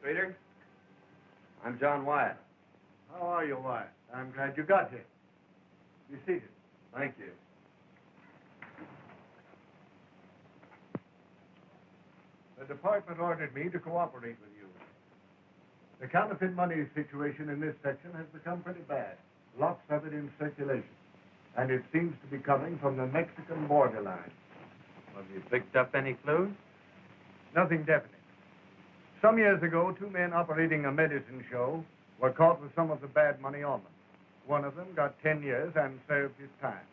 Streeter. I'm John Wyatt. How are you, Wyatt? I'm glad you got here. Be seated. Thank you. The department ordered me to cooperate with you. The counterfeit money situation in this section has become pretty bad. Lots of it in circulation. And it seems to be coming from the Mexican borderline. Have you picked up any clues? Nothing definite. Some years ago, 2 men operating a medicine show were caught with some of the bad money on them. One of them got 10 years and served his time.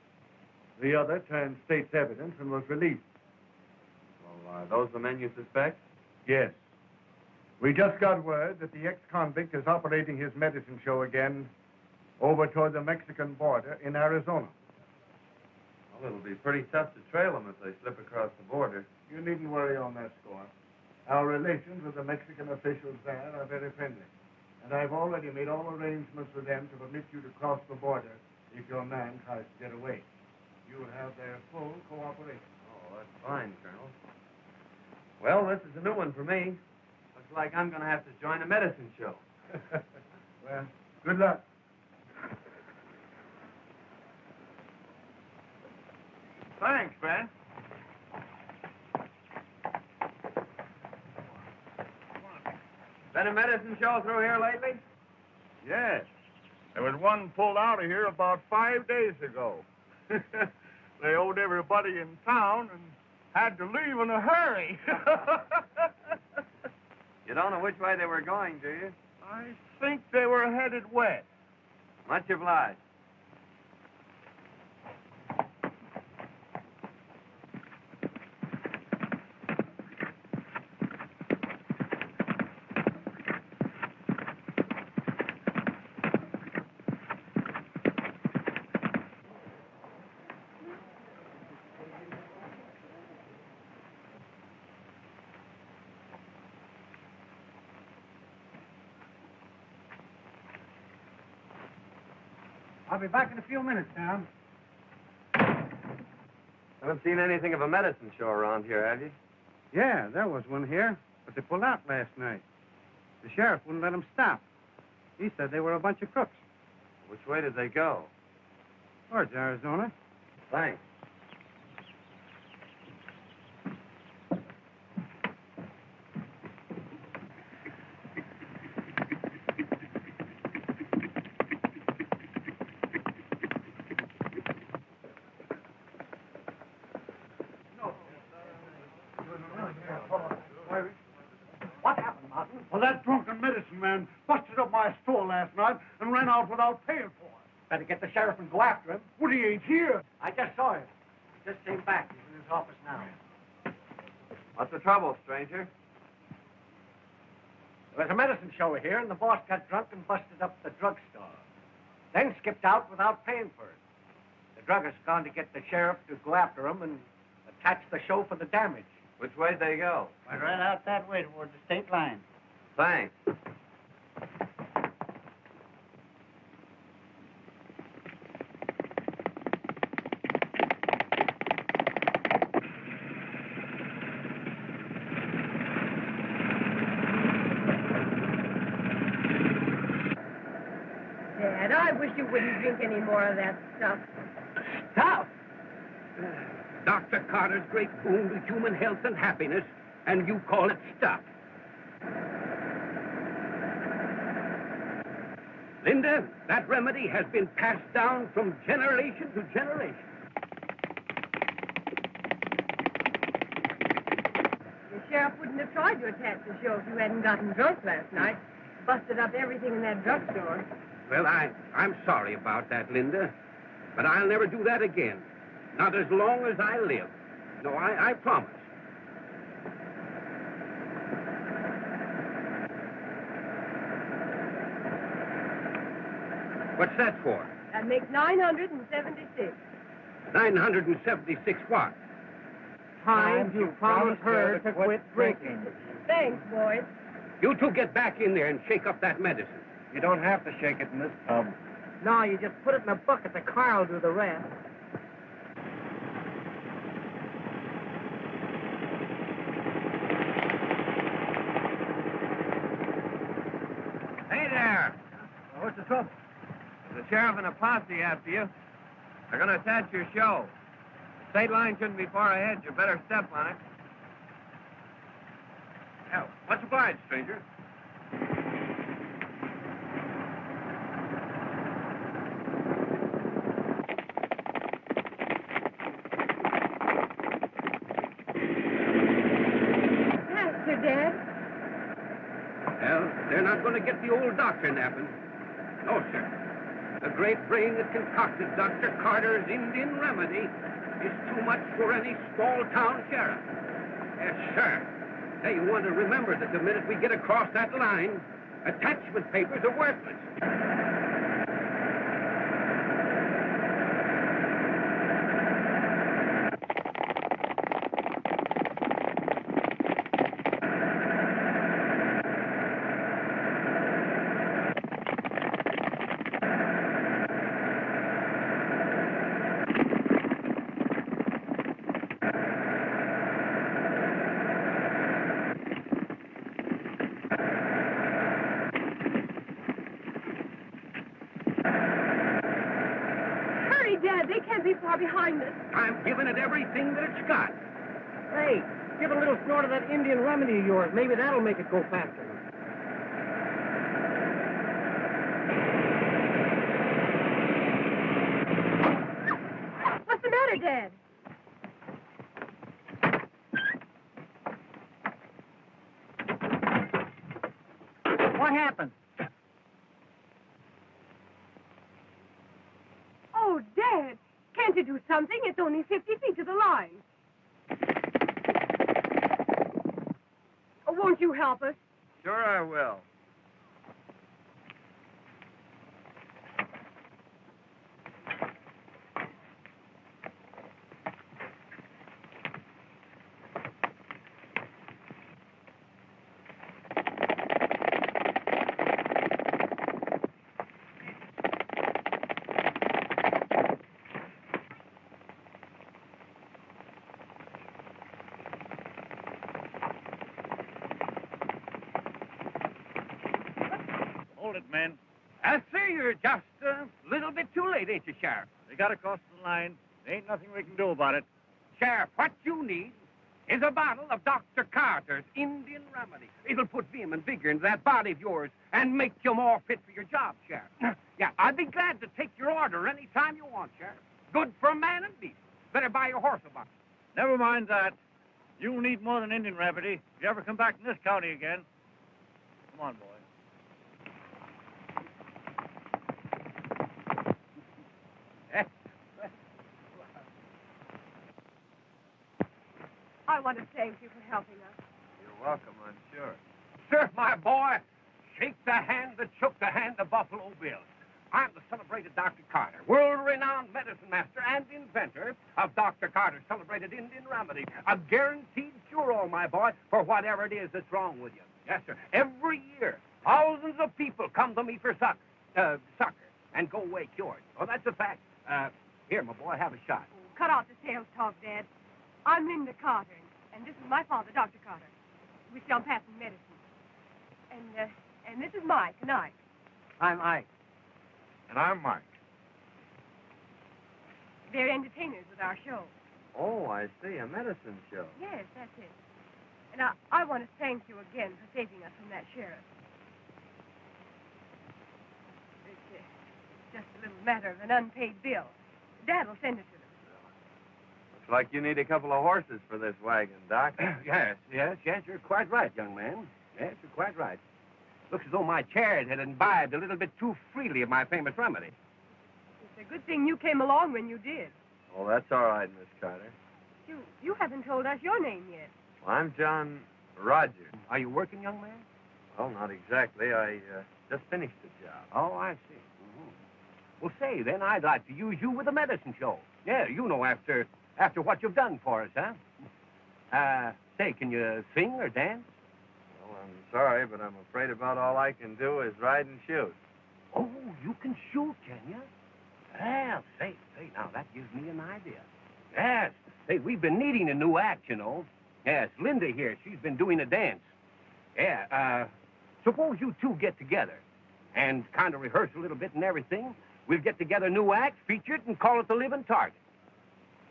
The other turned state's evidence and was released. Well, are those the men you suspect? Yes. We just got word that the ex-convict is operating his medicine show again over toward the Mexican border in Arizona. Well, it'll be pretty tough to trail them if they slip across the border. You needn't worry on that score. Our relations with the Mexican officials there are very friendly. And I've already made all arrangements with them to permit you to cross the border if your man tries to get away. You'll have their full cooperation. Oh, that's fine, Colonel. Well, this is a new one for me. Looks like I'm going to have to join a medicine show. Well, good luck. Thanks, Ben. Been a medicine show through here lately? Yes. There was one pulled out of here about 5 days ago. They owed everybody in town and had to leave in a hurry. You don't know which way they were going, do you? I think they were headed west. Much obliged. I'll be back in a few minutes, Sam. Haven't seen anything of a medicine show around here, have you? Yeah, there was one here, but they pulled out last night. The sheriff wouldn't let them stop. He said they were a bunch of crooks. Which way did they go? Towards Arizona. Thanks. What happened, Martin? Well, that drunken medicine man busted up my store last night and ran out without paying for it. Better get the sheriff and go after him. Well, he ain't here. I just saw him. He just came back. He's in his office now. What's the trouble, stranger? There was a medicine show here, and the boss got drunk and busted up the drugstore. Then skipped out without paying for it. The druggist's gone to get the sheriff to go after him and attach the show for the damage. Which way'd they go? Went right out that way toward the state line. Thanks. Dad, I wish you wouldn't drink any more of that stuff. Stop! Dr. Carter's great boon to human health and happiness, and you call it stuff. Linda, that remedy has been passed down from generation to generation. The sheriff wouldn't have tried to attack the show if you hadn't gotten drunk last night. Busted up everything in that drugstore. Well, I'm sorry about that, Linda, but I'll never do that again. Not as long as I live. No, I promise. What's that for? That makes 976. 976 what? Times you promised her to quit drinking. Thanks, boys. You two get back in there and shake up that medicine. You don't have to shake it in this tub. No, you just put it in a bucket. The car will do the rest. the trouble? There's a sheriff and a posse after you. They're going to attach your show. The state line shouldn't be far ahead. You better step on it. Yeah, much obliged, stranger. Pastor, Dad. Well, they're not going to get the old doctor napping. No, sir. The great brain that concocted Dr. Carter's Indian remedy is too much for any small-town sheriff. Yes, sir. Hey, you want to remember that the minute we get across that line, attachment papers are worthless. Hurry, Dad. They can't be far behind us. I'm giving it everything that it's got. Hey, give a little snort of that Indian remedy of yours. Maybe that'll make it go faster. What's the matter, Dad? What happened? Oh, Dad. Can't you do something? It's only 50 feet to the line. Oh, won't you help us? Sure I will. Hold it, men. I see you're just a little bit too late, ain't you, Sheriff? They got across the line. There ain't nothing we can do about it. Sheriff, what you need is a bottle of Dr. Carter's Indian remedy. It'll put vim and vigor into that body of yours and make you more fit for your job, Sheriff. Yeah, I'd be glad to take your order any time you want, Sheriff. Good for man and beast. Better buy your horse a bottle. Never mind that. You'll need more than Indian remedy if you ever come back in this county again. Come on, boy. I want to thank you for helping us. You're welcome, I'm sure. Sir, my boy, shake the hand that shook the hand of Buffalo Bill. I'm the celebrated Dr. Carter, world-renowned medicine master and inventor of Dr. Carter's celebrated Indian remedy. A guaranteed cure-all, my boy, for whatever it is that's wrong with you. Yes, sir. Every year, thousands of people come to me for succor and go away cured. Oh, that's a fact. Here, my boy, have a shot. Cut off the sales talk, Dad. I'm Linda Carter, and this is my father, Dr. Carter. We sell patent medicine. And this is Mike and Ike. I'm Ike. And I'm Mike. They're entertainers with our show. Oh, I see. A medicine show. Yes, that's it. And I want to thank you again for saving us from that sheriff. It's just a little matter of an unpaid bill. Dad will send it to them. Looks like you need a couple of horses for this wagon, Doc. Yes, you're quite right, young man. Yes, you're quite right. Looks as though my chairs had imbibed a little bit too freely of my famous remedy. It's a good thing you came along when you did. Oh, that's all right, Miss Carter. You haven't told us your name yet. Well, I'm John Rogers. Are you working, young man? Well, not exactly. I just finished the job. Oh, I see. Well, say, then, I'd like to use you with a medicine show. Yeah, you know, after what you've done for us, huh? Say, can you sing or dance? Well, I'm sorry, but I'm afraid about all I can do is ride and shoot. Oh, you can shoot, can you? Well, say, now, that gives me an idea. Yes. Say, we've been needing a new act, you know. Yes, Linda here, she's been doing a dance. Yeah, suppose you two get together. and kind of rehearse a little bit and everything, we'll get together a new act, feature it, and call it The Living Target.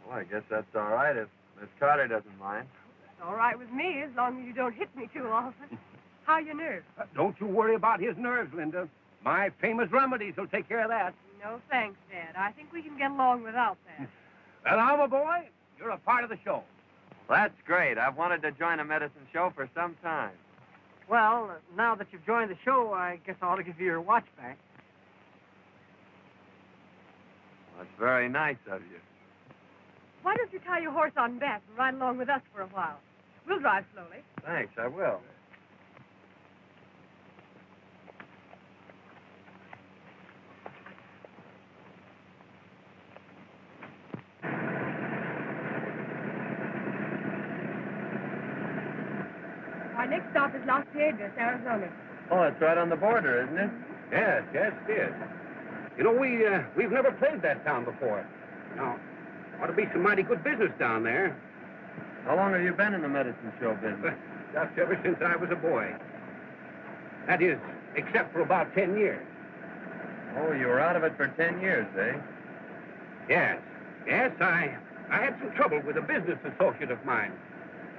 Well, I guess that's all right if Miss Carter doesn't mind. It's all right with me as long as you don't hit me too often. How are your nerves? Don't you worry about his nerves, Linda. My famous remedies will take care of that. No thanks, Dad. I think we can get along without that. Well, now, my boy, you're a part of the show. Well, that's great. I've wanted to join a medicine show for some time. Well, now that you've joined the show, I guess I ought to give you your watch back. Well, that's very nice of you. Why don't you tie your horse on back and ride along with us for a while? We'll drive slowly. Thanks, I will. Our next stop is Las Piedras, Arizona. Oh, it's right on the border, isn't it? Yes, it is. You know, we've never played that town before. Now, ought to be some mighty good business down there. How long have you been in the medicine show business? Just ever since I was a boy. That is, except for about 10 years. Oh, you were out of it for 10 years, eh? Yes, I had some trouble with a business associate of mine.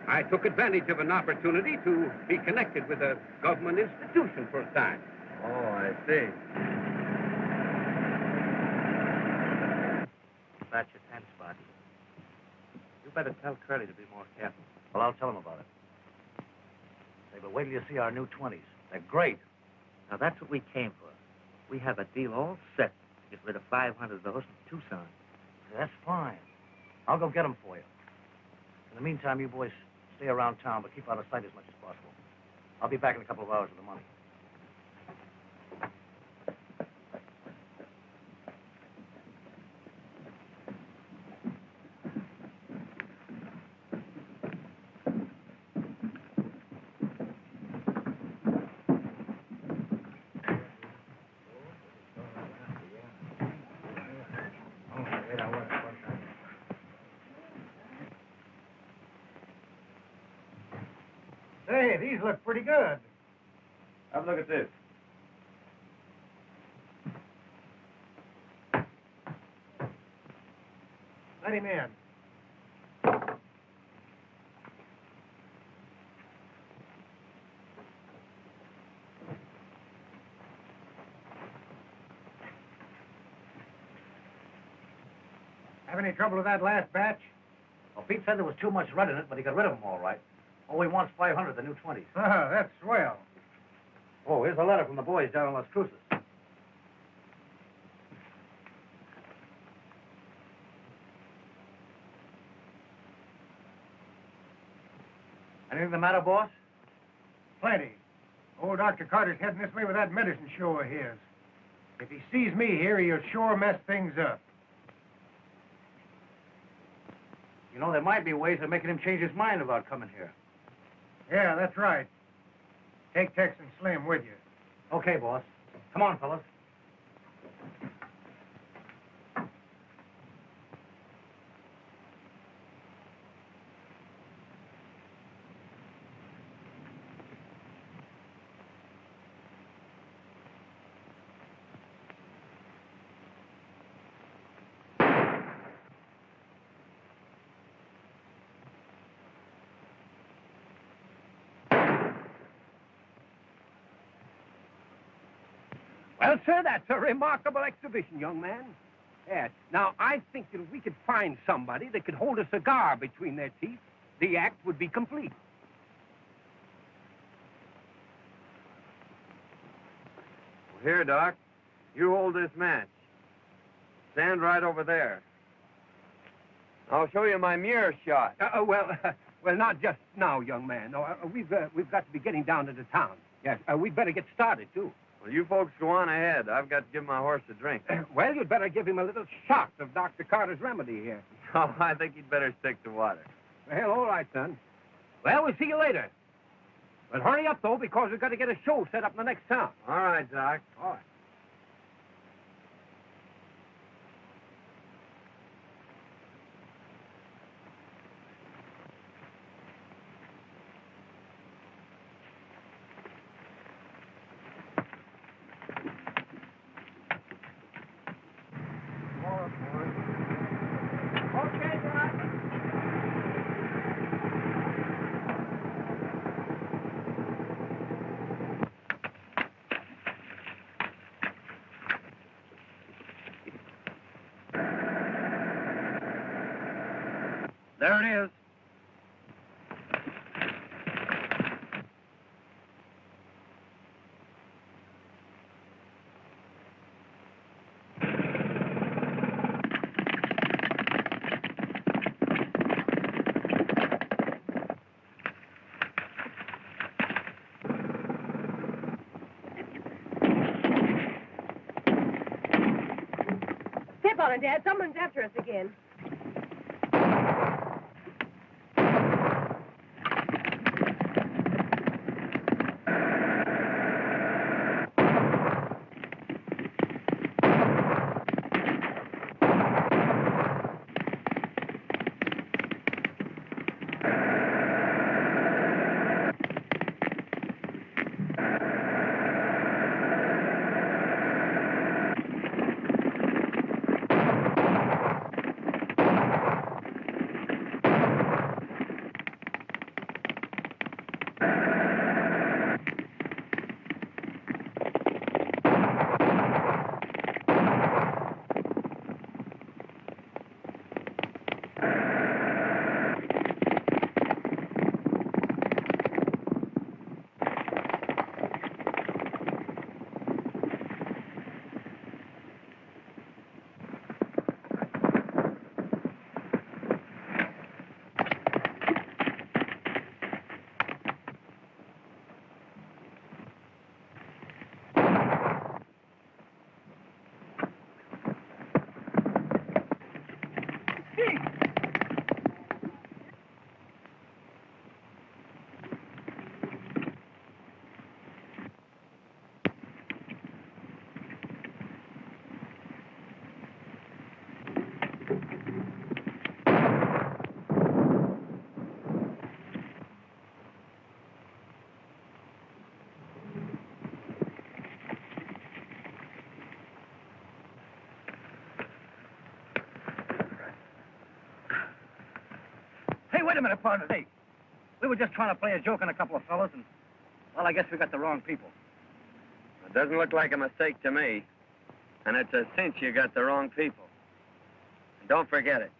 I took advantage of an opportunity to be connected with a government institution for a time. Oh, I see. That's your 10 spot. You better tell Curly to be more careful. Well, I'll tell him about it. Say, but wait till you see our new 20s. They're great. Now, that's what we came for. We have a deal all set to get rid of 500 of those in Tucson. That's fine. I'll go get them for you. In the meantime, you boys stay around town, but keep out of sight as much as possible. I'll be back in a couple of hours with the money. Hey, these look pretty good. Have a look at this. Let him in. Have any trouble with that last batch? Well, Pete said there was too much red in it, but he got rid of them all right. All he wants 500, the new 20s. That's swell. Oh, here's a letter from the boys down in Las Cruces. Anything the matter, boss? Plenty. Old Dr. Carter's heading this way with that medicine show of his. If he sees me here, he'll sure mess things up. You know, there might be ways of making him change his mind about coming here. Yeah, that's right. Take Tex and Slim with you. Okay, boss. Come on, fellas. Well, sir, that's a remarkable exhibition, young man. Yes. Now, I think that if we could find somebody that could hold a cigar between their teeth, the act would be complete. Well, here, Doc. You hold this match. Stand right over there. I'll show you my mirror shot. Well, not just now, young man. No, we've got to be getting down to the town. Yes, we'd better get started, too. Well, you folks go on ahead. I've got to give my horse a drink. Well, you'd better give him a little shot of Dr. Carter's remedy here. Oh, I think he'd better stick to water. Well, all right, son. Well, we'll see you later. But hurry up, though, because we've got to get a show set up in the next town. All right, Doc. All right. There it is. Step on it, Dad. Someone's after us again. Hey, wait a minute, partner. Hey, we were just trying to play a joke on a couple of fellas, and, well, I guess we got the wrong people. It doesn't look like a mistake to me. And it's a cinch you got the wrong people. And don't forget it.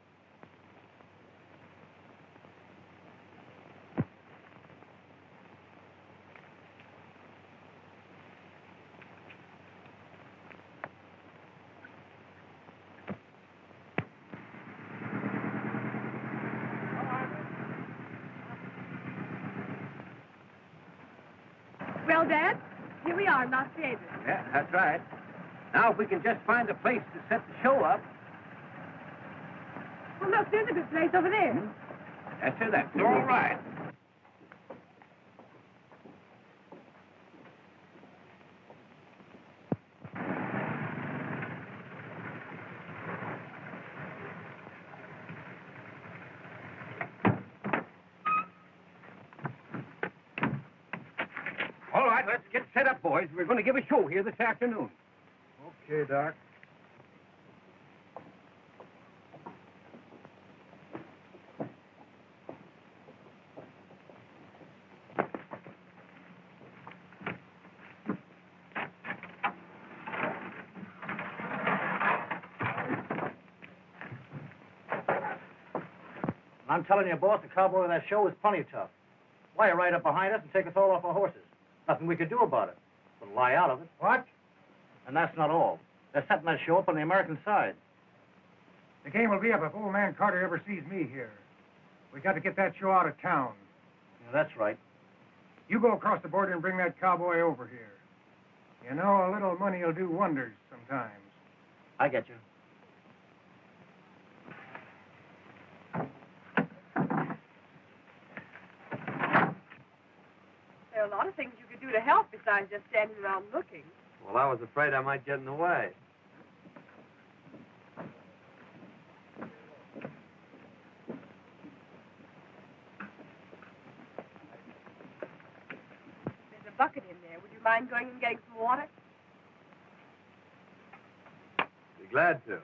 Well, Dad, here we are in Las Vegas. Yeah, that's right. Now, if we can just find a place to set the show up. Well, look, there's a good place over there. That's it. That's all right. All right, let's get set up, boys. We're going to give a show here this afternoon. Okay, Doc. I'm telling you, boss, the cowboy of that show is plenty tough. Why, ride up behind us and take us all off our horses. Nothing we could do about it. But lie out of it. What? And that's not all. They're setting that show up on the American side. The game will be up if old man Carter ever sees me here. We got to get that show out of town. Yeah, that's right. You go across the border and bring that cowboy over here. You know, a little money will do wonders sometimes. I get you. There are a lot of things you could do to help besides just standing around looking. Well, I was afraid I might get in the way. There's a bucket in there. Would you mind going and getting some water? Be glad to.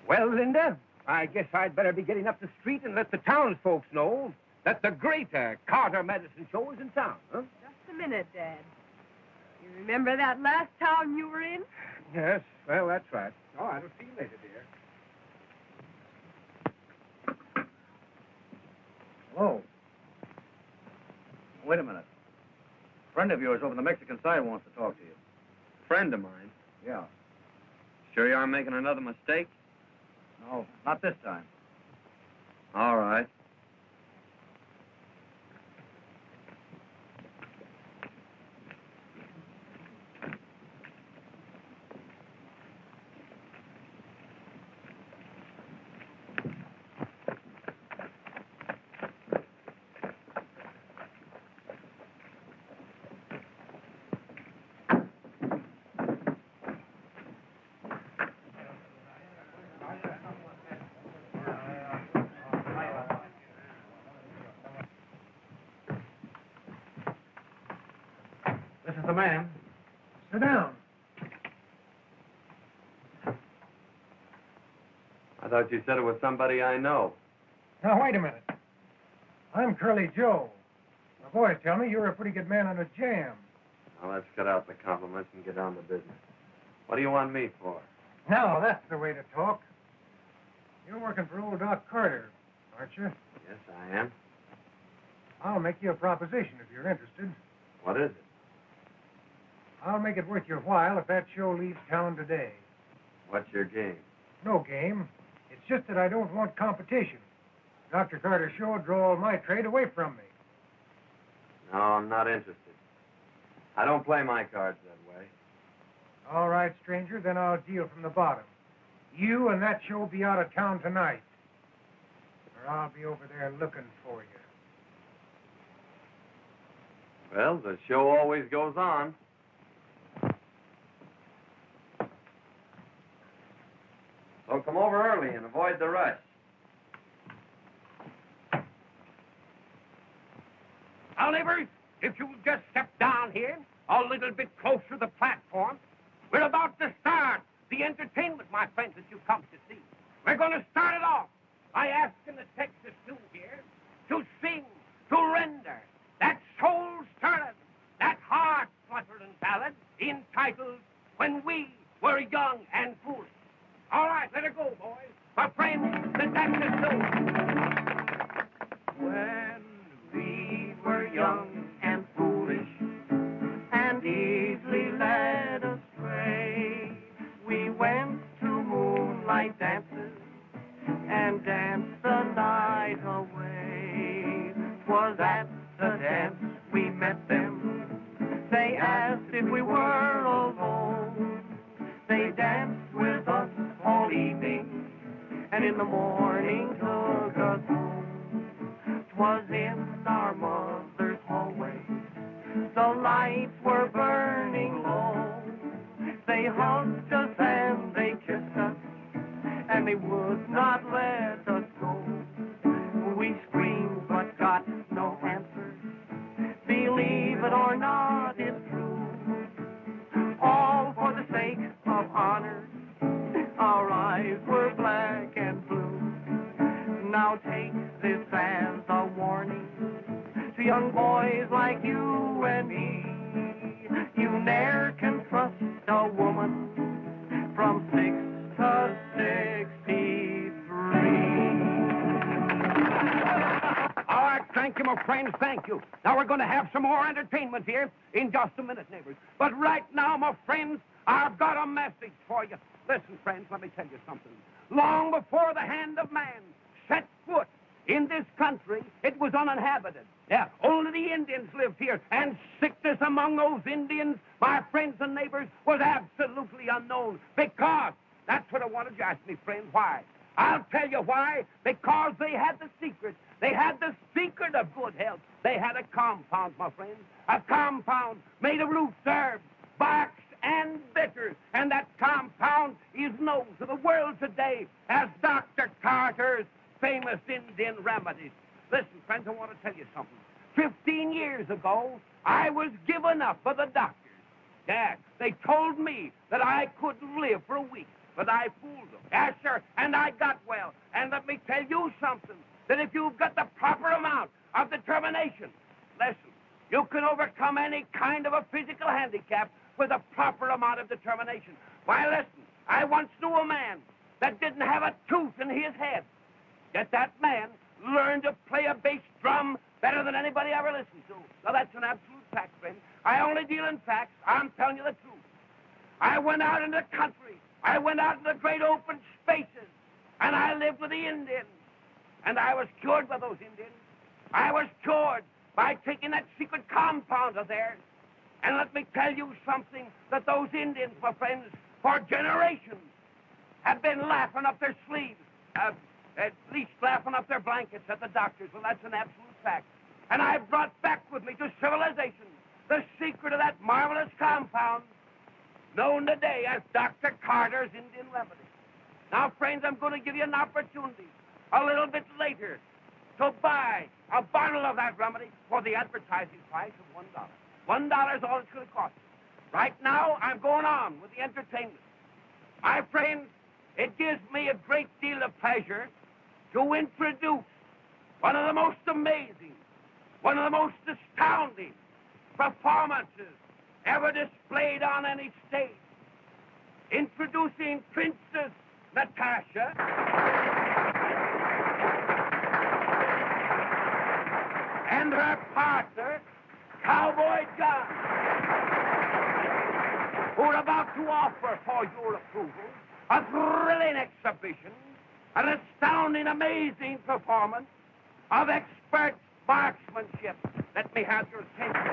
Well, Linda, I guess I'd better be getting up the street and let the townsfolk know that the great Carter Medicine Show is in town, huh? Just a minute, Dad. You remember that last town you were in? Yes, well, that's right. All right, I'll see you later, dear. Hello. Wait a minute. A friend of yours over the Mexican side wants to talk to you. Friend of mine. Yeah. Sure you aren't making another mistake? No, not this time. All right. This is the man. Sit down. I thought you said it was somebody I know. Now, wait a minute. I'm Curly Joe. My boys tell me you're a pretty good man on a jam. Now, let's cut out the compliments and get down to business. What do you want me for? Now, that's the way to talk. You're working for old Doc Carter, aren't you? Yes, I am. I'll make you a proposition if you're interested. What is it? I'll make it worth your while if that show leaves town today. What's your game? No game. It's just that I don't want competition. Dr. Carter's show would draw all my trade away from me. No, I'm not interested. I don't play my cards that way. All right, stranger, then I'll deal from the bottom. You and that show be out of town tonight. Or I'll be over there looking for you. Well, the show always goes on. So come over early and avoid the rush. Oliver, if you'll just step down here a little bit closer to the platform, we're about to start the entertainment, my friends, that you've come to see. We're going to start it off by asking the Texas Stew here to sing, to render that soul-stirring, that heart-fluttering ballad entitled When We Were Young and Foolish. All right, let it go, boys. My friends, the Texas Stew. When we were young and foolish and easily led astray, we went to moonlight dances and danced the night away. 'Twas at the dance we met them. They asked if we were alone. They danced with us all evening and in the morning took us home. 'Twas in our mother's hallway. The lights were burning low. They hugged us and they kissed us, and they would not let us go. We screamed but got no answer. Believe it or not, it's true. All for the sake of honor. Our eyes were black and blue. Now take this as a warning to young boys like you and me. You ne'er can trust a woman from 6 to 63. All right, thank you, my friends, thank you. Now we're going to have some more entertainment here in just a minute, neighbors. But right now, my friends, I've got a message for you. Listen, friends, let me tell you something. Long before the hand of man set foot in this country, it was uninhabited. Yeah, only the Indians lived here, and sickness among those Indians, my friends and neighbors, was absolutely unknown. Because, that's what I wanted you to ask me, friend, why? I'll tell you why. Because they had the secret. They had the secret of good health. They had a compound, my friends. A compound made of roots, herbs, barks, and bitters. And that compound is known to the world today as Dr. Carter's famous Indian remedies. Listen, friends, I want to tell you something. 15 years ago, I was given up by the doctors. Yeah, they told me that I couldn't live for a week, but I fooled them. Yes, sir, and I got well. And let me tell you something. that if you've got the proper amount of determination, listen, you can overcome any kind of a physical handicap with a proper amount of determination. Why, listen, I once knew a man that didn't have a tooth in his head. Yet that man learned to play a bass drum better than anybody ever listened to. Now, that's an absolute fact, friend. I only deal in facts. I'm telling you the truth. I went out in the country. I went out in the great open spaces, and I lived with the Indians. And I was cured by those Indians. I was cured by taking that secret compound of theirs. And let me tell you something, that those Indians, my friends, for generations, have been laughing up their sleeves, at least laughing up their blankets at the doctors. Well, that's an absolute fact. And I brought back with me to civilization the secret of that marvelous compound known today as Dr. Carter's Indian Remedy. Now, friends, I'm going to give you an opportunity a little bit later to buy a bottle of that remedy for the advertising price of $1. $1 is all it's going to cost you. Right now, I'm going on with the entertainment. My friends, it gives me a great deal of pleasure to introduce one of the most amazing, one of the most astounding performances ever displayed on any stage. Introducing Princess Natasha and her partner, Cowboy John, who are about to offer for your approval a thrilling exhibition, an astounding, amazing performance of expert marksmanship. Let me have your attention.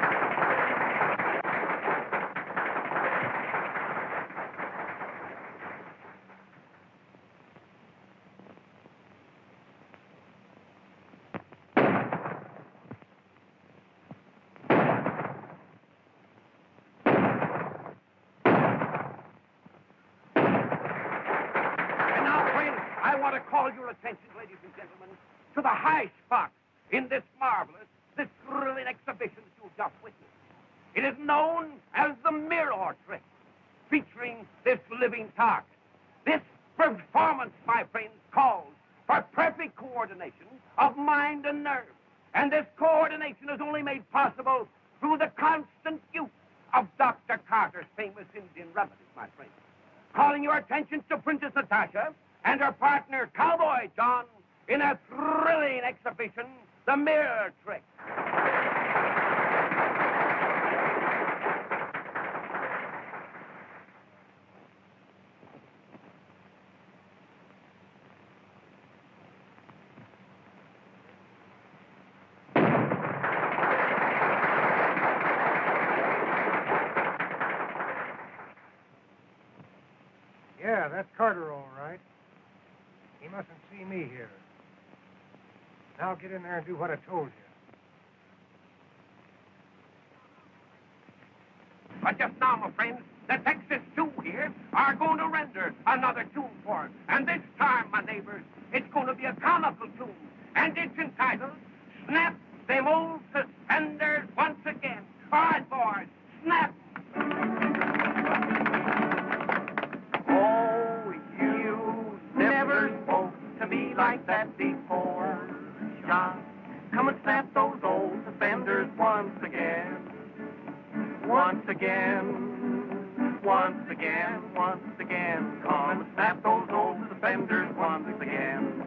Call your attention, ladies and gentlemen, to the high spot in this marvelous, this thrilling exhibition that you've just witnessed. It is known as the mirror trick, featuring this living target. This performance, my friends, calls for perfect coordination of mind and nerve. And this coordination is only made possible through the constant use of Dr. Carter's famous Indian remedies, my friends. Calling your attention to Princess Natasha and her partner, Cowboy John, in a thrilling exhibition, the mirror trick. Yeah, that's Carter, all right. He mustn't see me here. Now get in there and do what I told you. But just now, my friends, the Texas Two here are going to render another tune for us. And this time, my neighbors, it's going to be a comical tune. And it's entitled, Snap Them Old Suspenders Once Again. All right, boys, snap. Oh, you never spoke to me like that before, John. Come and snap those old suspenders once again. Once again, once again, once again. Come and snap those old suspenders once again.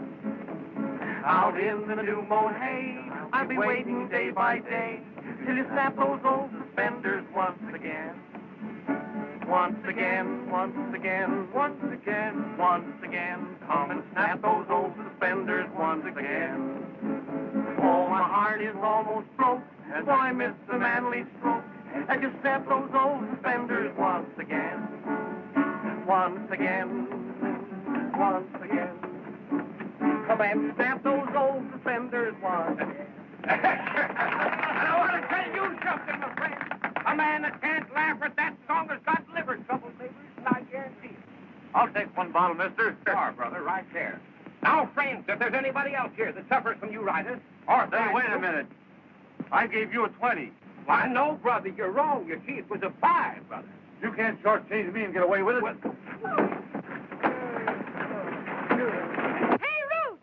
Out in the new mown hay, I'll be waiting day by day till you snap those old suspenders once again. Once again, once again, once again, once again. Come and snap those old suspenders once again. Oh, my heart is almost broke, as I miss the manly stroke, as you snap those old suspenders once again. Once again, once again. Come and snap those old suspenders once again. And I want to tell you something, my friend. A man that can't laugh at that song has got liver trouble, neighbors, and I guarantee it. I'll take one bottle, mister. Sure, brother, right there. Now, friends, if there's anybody else here that suffers from uritis, or... Hey, wait a minute. I gave you a 20. Why, no, brother, you're wrong. You see, it was a 5, brother. You can't shortchange me and get away with it. Well, Hey, Ruth!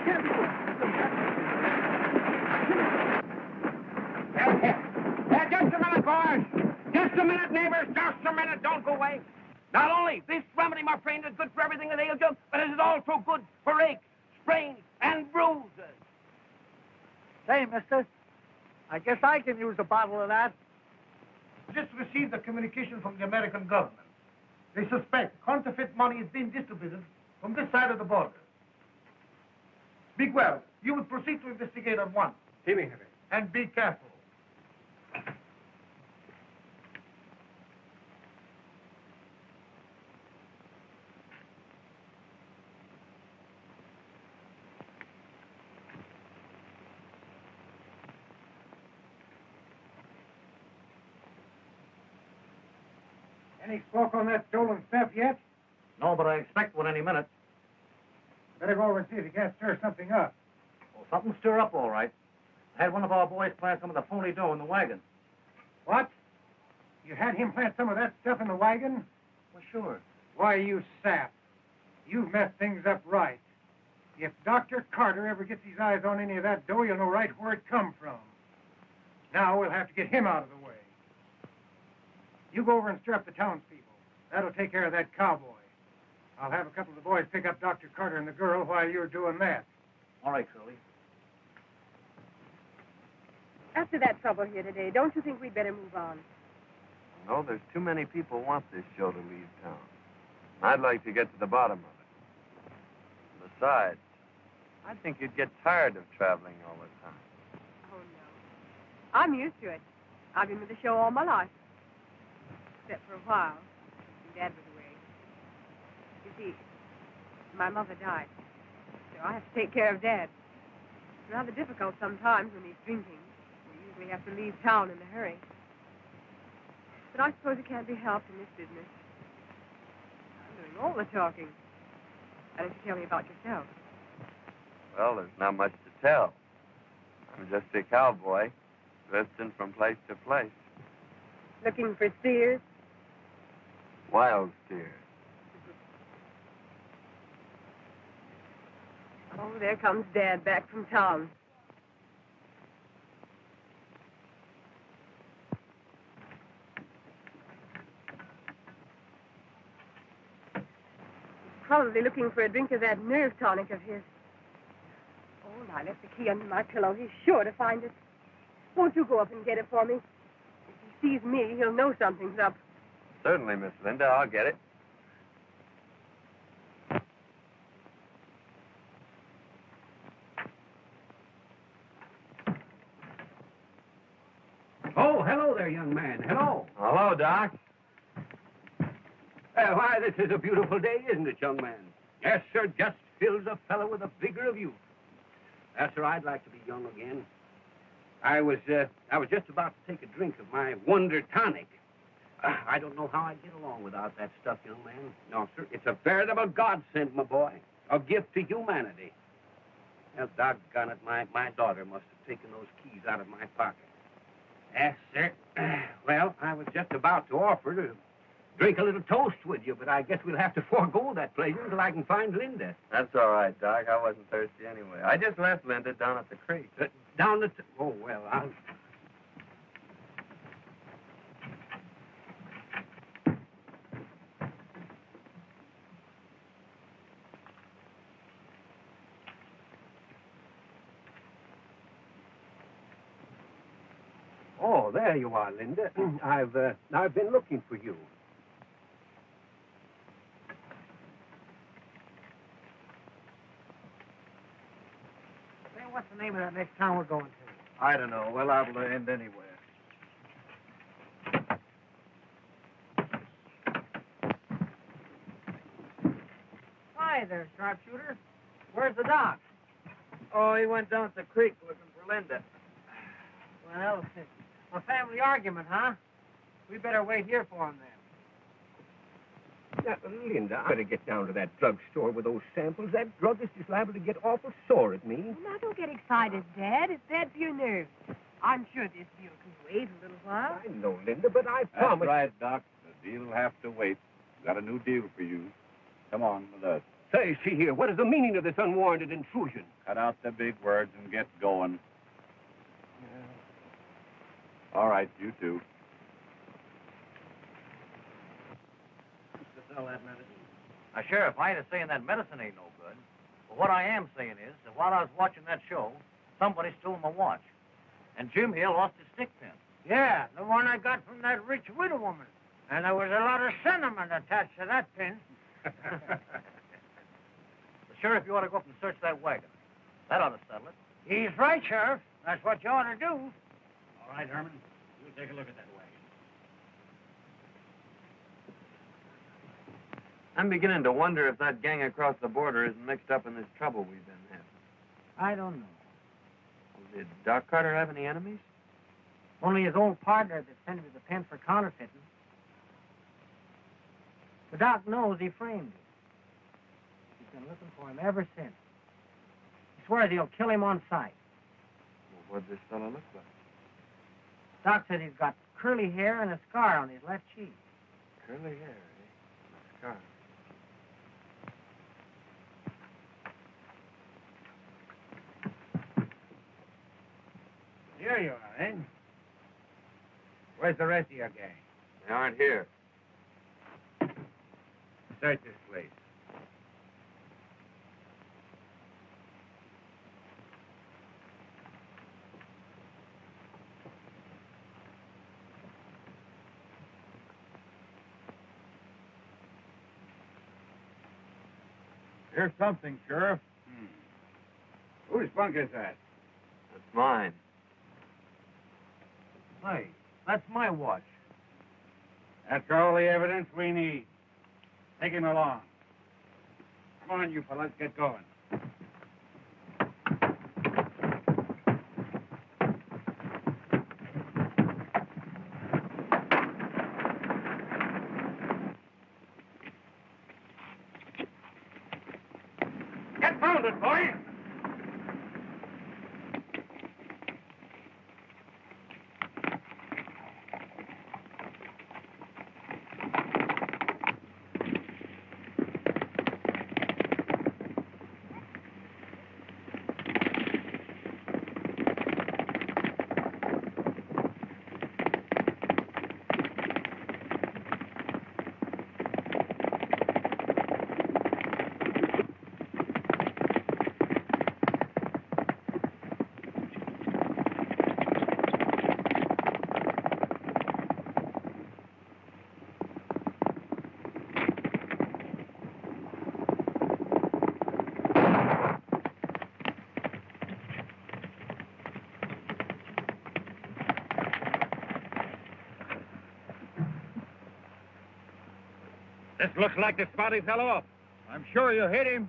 can't be going. Just a minute, boys. Just a minute, neighbors. Just a minute. Don't go away. Not only this remedy, my friend, is good for everything that ails you, but it is also good for aches, sprains, and bruises. Say, mister, I guess I can use a bottle of that. Just received a communication from the American government. They suspect counterfeit money is being distributed from this side of the border. Big Well, you will proceed to investigate at once. See me, Henry. And be careful. Any smoke on that stolen stuff yet? No, but I expect one any minute. Better go over and see if you can't stir something up. Well, something stir up all right. I had one of our boys plant some of the phony dough in the wagon. What? You had him plant some of that stuff in the wagon? Well, sure. Why, you sap. You've messed things up right. If Dr. Carter ever gets his eyes on any of that dough, you'll know right where it come from. Now we'll have to get him out of the way. You go over and stir up the townspeople. That'll take care of that cowboy. I'll have a couple of the boys pick up Dr. Carter and the girl while you're doing that. All right, Curly. After that trouble here today, don't you think we'd better move on? No, there's too many people want this show to leave town. I'd like to get to the bottom of it. Besides, I think you'd get tired of traveling all the time. Oh, no. I'm used to it. I've been with the show all my life. Except for a while, when Dad was away. You see, my mother died, so I have to take care of Dad. It's rather difficult sometimes when he's drinking. We usually have to leave town in a hurry. But I suppose it can't be helped in this business. I'm doing all the talking. Why don't you tell me about yourself? Well, there's not much to tell. I'm just a cowboy, drifting from place to place. Looking for steers? Wild steers. Oh, there comes Dad back from town. He's probably looking for a drink of that nerve tonic of his. Oh, I left the key under my pillow. He's sure to find it. Won't you go up and get it for me? If he sees me, he'll know something's up. Certainly, Miss Linda. I'll get it. Oh, hello there, young man. Hello. Hello, Doc. Why, this is a beautiful day, isn't it, young man? Yes, sir, just fills a fellow with a vigor of youth. Yes, sir, I'd like to be young again. I was just about to take a drink of my Wonder Tonic. I don't know how I'd get along without that stuff, young man. No, sir, it's a veritable godsend, my boy. A gift to humanity. Well, doggone it, my daughter must have taken those keys out of my pocket. Yes, sir. Well, I was just about to offer to drink a little toast with you, but I guess we'll have to forego that pleasure until I can find Linda. That's all right, Doc. I wasn't thirsty anyway. I just left Linda down at the creek. Down the... Oh, well, I'll... Oh, there you are, Linda. I've been looking for you. Say, what's the name of that next town we're going to? I don't know. We're liable to end anywhere. Hi there, sharpshooter. Where's the doc? Oh, he went down to the creek looking for Linda. Well, a family argument, huh? We better wait here for him then. Now, Linda, I better get down to that drugstore with those samples. That druggist is liable to get awful sore at me. Now, don't get excited, Dad. It's bad for your nerves. I'm sure this deal can wait a little while. I know, Linda, but I promised... That's right, Doc. The deal will have to wait. Got a new deal for you. Come on with us. Say, see here, what is the meaning of this unwarranted intrusion? Cut out the big words and get going. All right, you two. Sell that medicine. Now, Sheriff, I ain't saying that medicine ain't no good. But what I am saying is that while I was watching that show, somebody stole my watch. And Jim here lost his stick pin. Yeah, the one I got from that rich widow woman. And there was a lot of sentiment attached to that pin. Sheriff, you ought to go up and search that wagon. That ought to settle it. He's right, Sheriff. That's what you ought to do. All right, Herman. You take a look at that wagon. I'm beginning to wonder if that gang across the border isn't mixed up in this trouble we've been having. I don't know. Well, did Doc Carter have any enemies? Only his old partner that sent him to the pen for counterfeiting. The doc knows he framed him. He's been looking for him ever since. He swears he'll kill him on sight. Well, what'd this fellow look like? Doc says he's got curly hair and a scar on his left cheek. Curly hair, eh? A scar. Here you are, eh? Where's the rest of your gang? They aren't here. Search this place. Here's something, Sheriff. Whose bunk is that? That's mine. Hey, that's my watch. That's all the evidence we need. Take him along. Come on, you fellas, get going. Get pounded, boy! This looks like the spot he fell off. I'm sure you hit him.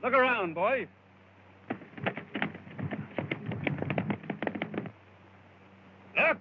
Look around, boys. Look!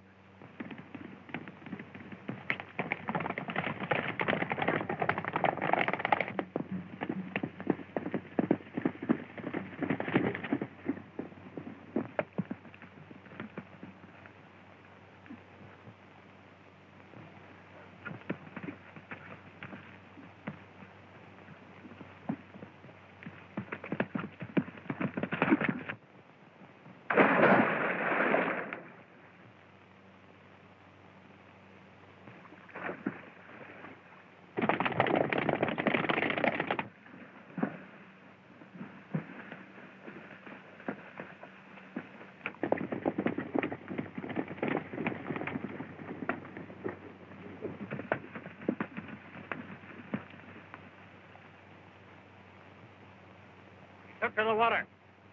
Up to the water.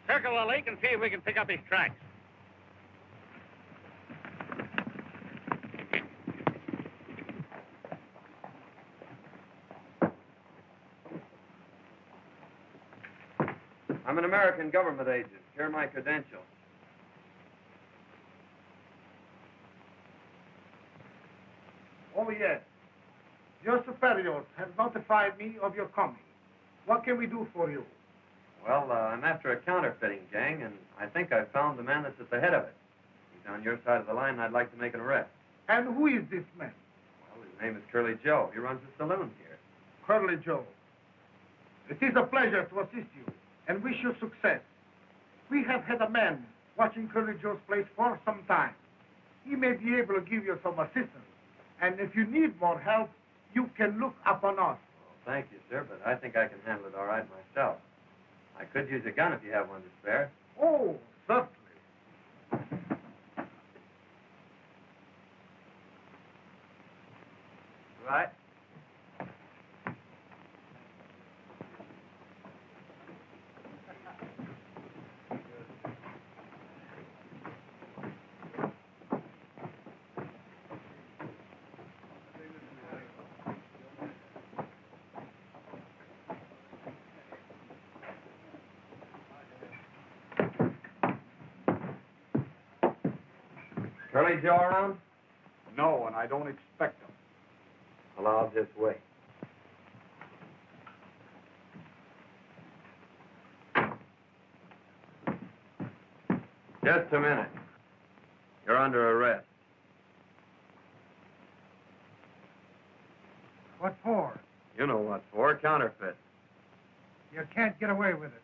Circle the lake and see if we can pick up his tracks. I'm an American government agent. Here are my credentials. Oh, yes. Your superiors have notified me of your coming. What can we do for you? Well, I'm after a counterfeiting gang, and I think I've found the man that's at the head of it. He's on your side of the line, and I'd like to make an arrest. And who is this man? Well, his name is Curly Joe. He runs a saloon here. Curly Joe. It is a pleasure to assist you and wish you success. We have had a man watching Curly Joe's place for some time. He may be able to give you some assistance. And if you need more help, you can look upon us. Well, thank you, sir, but I think I can handle it all right myself. I could use a gun if you have one to spare. Oh, certainly. Right. Curly Joe around? No, and I don't expect them. Well, I'll just wait. Just a minute. You're under arrest. What for? You know what for. Counterfeit. You can't get away with it.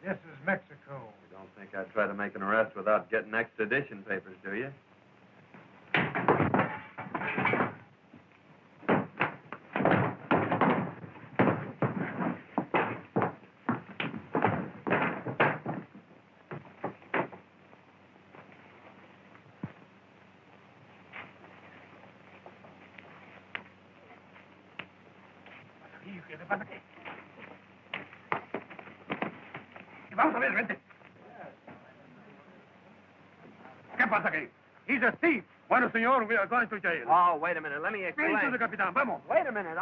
This is Mexico. You don't think I'd try to make an arrest without getting extradition papers, do you? Vamos a ver, vente. ¿Qué pasa aquí? He's a thief. Bueno, señor, we are going to jail. Oh, wait a minute. Let me explain. Ven to the capitán, vamos. Wait a minute.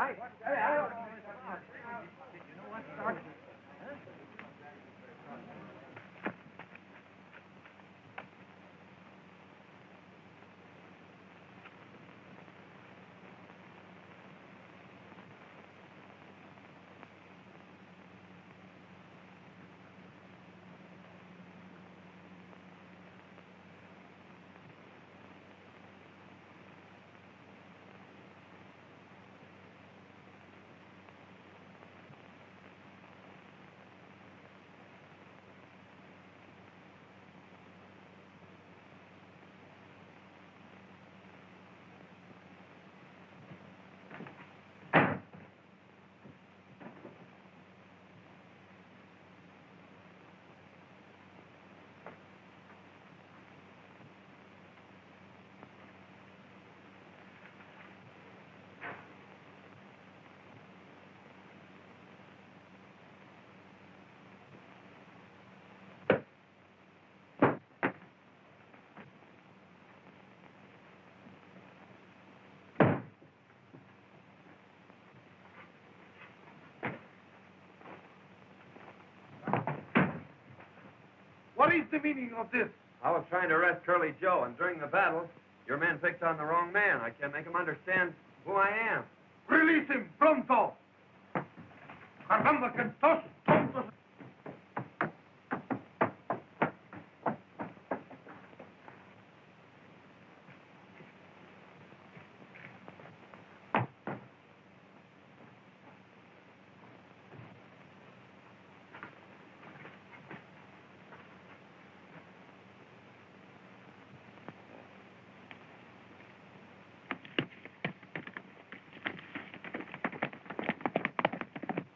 What is the meaning of this? I was trying to arrest Curly Joe, and during the battle, your men picked on the wrong man. I can't make him understand who I am. Release him, pronto! Caramba, que estos tontos...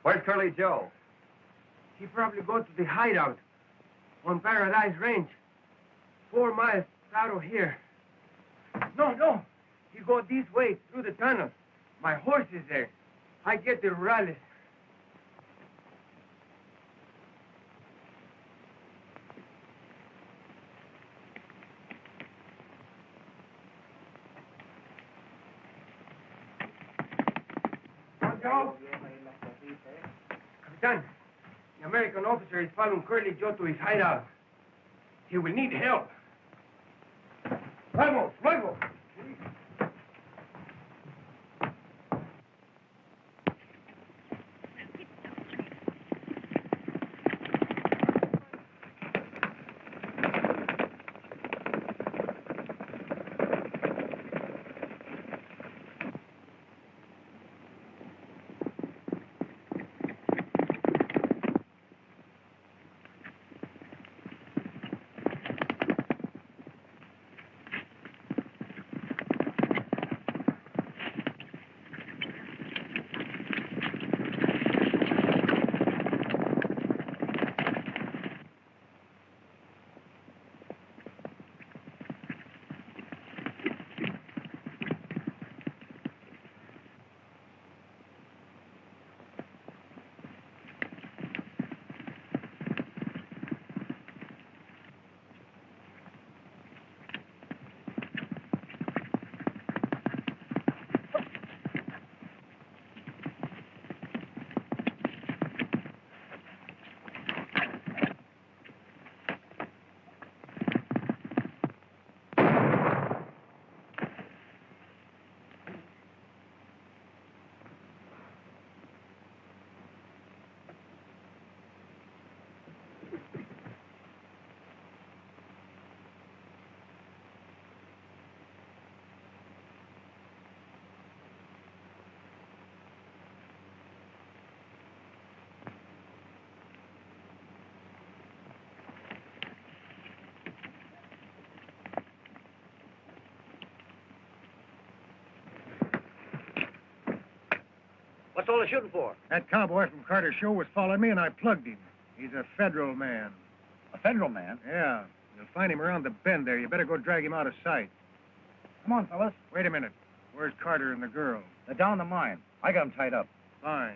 Where's Curly Joe? He probably go to the hideout on Paradise Range, 4 miles out of here. No. He go this way through the tunnel. My horse is there. I get the rallies. Capitan, the American officer is following Curly Joe to his hideout. He will need help. Vamos, luego! What's all the shooting for? That cowboy from Carter's show was following me, and I plugged him. He's a federal man. A federal man? Yeah. You'll find him around the bend there. You better go drag him out of sight. Come on, fellas. Wait a minute. Where's Carter and the girl? They're down the mine. I got them tied up. Fine.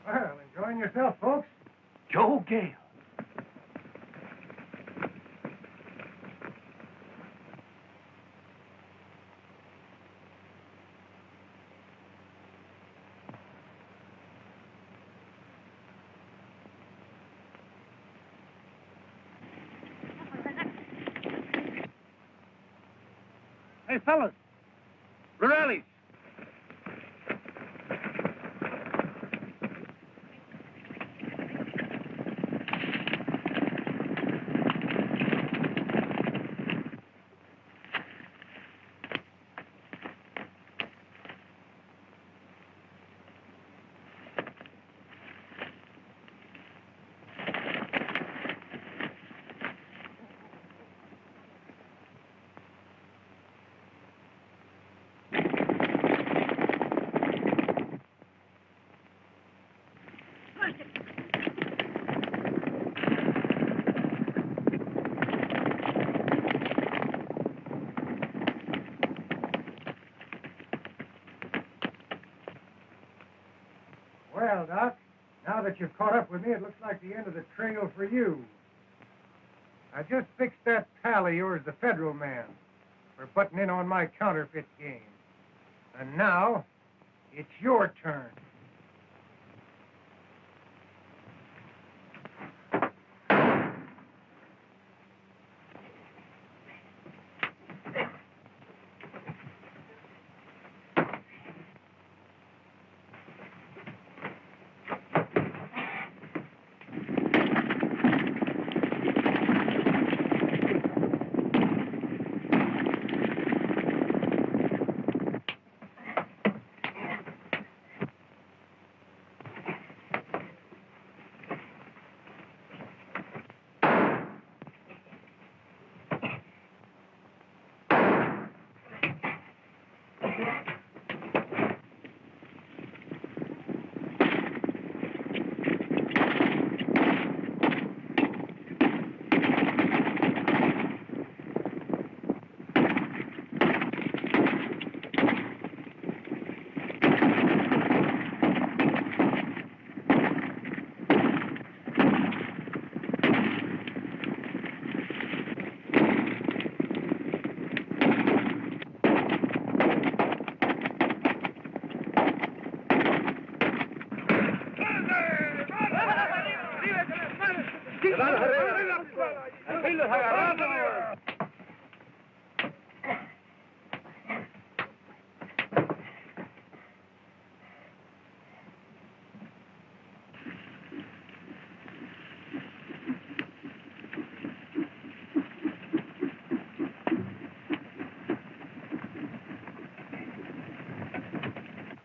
Well, enjoying yourself, folks? Joe Gale. Hey, fellas. Rurales. Well, Doc, now that you've caught up with me, it looks like the end of the trail for you. I just fixed that pal of yours, the federal man, for butting in on my counterfeit game. And now, it's your turn.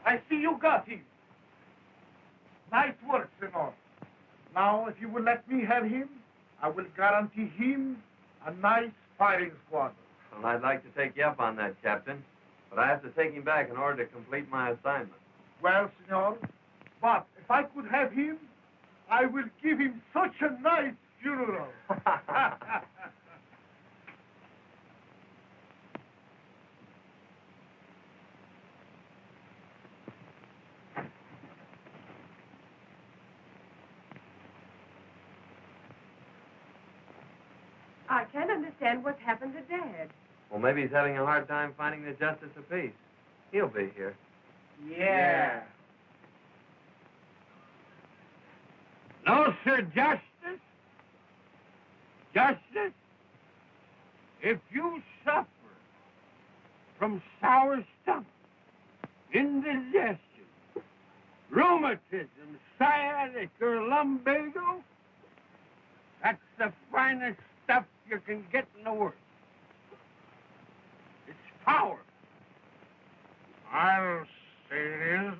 I see you got him. Nice work, senor. Now, if you will let me have him, I will guarantee him a nice firing squad. Well, I'd like to take you up on that, Captain, but I have to take him back in order to complete my assignment. Well, senor, but if I could have him, I will give him such a nice funeral. I can't understand what's happened to Dad. Well, maybe he's having a hard time finding the justice of peace. He'll be here. Yeah. No, sir, Justice. Justice, if you suffer from sour stomach, indigestion, rheumatism, sciatic, or lumbago, that's the finest stuff you can get in the world. It's power. I'll say it is